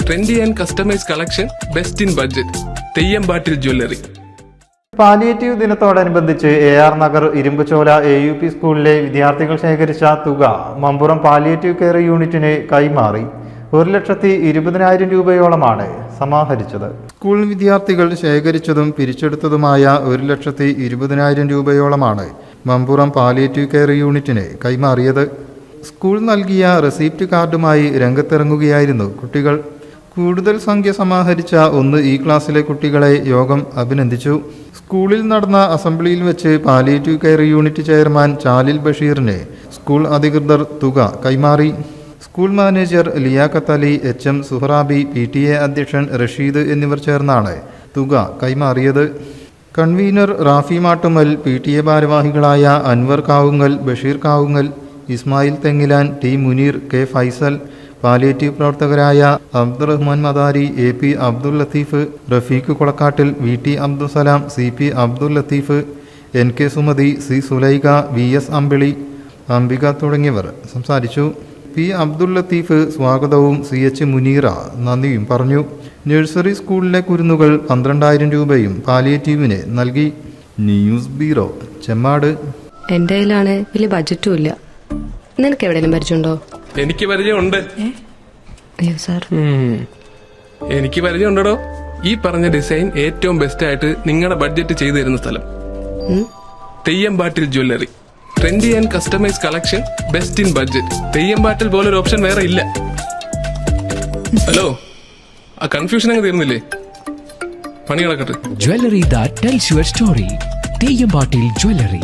Trendy and customise collection, best in budget. തെയ്യമ്പാട്ടിൽ jewellery. Palliative ദിനത്തോടനുബന്ധിച്ച് AR Nagar Irumbuchola AUP സ്കൂളിലെ വിദ്യാർത്ഥികൾ ശേഖരിച്ച തുക മമ്പുറം പാലിയേറ്റീവ് കെയർ യൂണിറ്റിന് കൈമാറി. 1,20,000 രൂപയോളമാണ് സമാഹരിച്ചത്. സ്കൂൾ വിദ്യാർത്ഥികൾ ശേഖരിച്ചതും പിരിച്ചെടുത്തതുമായ 1,20,000 രൂപയോളമാണ് മമ്പുറം പാലിയേറ്റീവ് കെയർ യൂണിറ്റിന് കൈമാറിയത്. സ്കൂൾ നൽകിയ റെസിപ്റ്റ് കാർഡുമായി രംഗത്തിറങ്ങുകയായിരുന്നു കുട്ടികൾ. കൂടുതൽ സംഖ്യ സമാഹരിച്ച ഈ ക്ലാസ്സിലെ കുട്ടികളെ യോഗം അഭിനന്ദിച്ചു. സ്കൂളിൽ നടന്ന അസംബ്ലിയിൽ വെച്ച് palliative care unit chairman Chalil ബഷീറിന് സ്കൂൾ അധികൃതർ തുക കൈമാറി. School manager Liyakath Ali, HM Suharabi, PTA അധ്യക്ഷൻ റഷീദ് എന്നിവർ ചേർന്നാണ് തുക കൈമാറിയത്. കൺവീനർ റാഫി മാട്ടുമൽ, PTA ഭാരവാഹികളായ Anwar Kavungal, Basheer Kavungal, Ismail Thengilan, T Muneer, K Faisal, palliative പ്രവർത്തകരായ Abdurahman Madari, AP Abdul Latheef, Rafeeq കൊളക്കാട്ടിൽ, VT Abdussalam, CP Abdul Latheef, NK Sumathi, C Sulaikha, VS അമ്പിളി, അംബിക തുടങ്ങിയവർ സംസാരിച്ചു. P അബ്ദുൽ ലത്തീഫ് സ്വാഗതവും CH മുനീറ നന്ദിയും പറഞ്ഞു. നഴ്സറി സ്കൂളിലെ കുരുന്നുകൾ 12,000 രൂപയും പാലിയേറ്റീവിന് നൽകി. News bureau, Chemmad. എന്റെ കയ്യിലാണ് വലിയ ബഡ്ജറ്റും ഇല്ല. നിനക്ക് എവിടെയും പരിചയമുണ്ടോ? എനിക്ക് പരിചയമുണ്ട്. എനിക്ക് പരിചയമുണ്ടോ? ഈ പറഞ്ഞ ഡിസൈൻ ഏറ്റവും ബെസ്റ്റ് ആയിട്ട് നിങ്ങളുടെ ബഡ്ജറ്റ് ചെയ്തു തരുന്ന സ്ഥലം Theyyampattil jewellery. Trendy and customise collection, best in budget. Theyyampattil പോലൊരു ഓപ്ഷൻ വേറെ ഇല്ല. ഹലോ, ആ കൺഫ്യൂഷൻ അങ്ങ് തീർന്നില്ലേ? പണി കിടക്കട്ടെ. Jewelry that tells your story. തെയ്യമ്പാട്ടിൽ jewellery.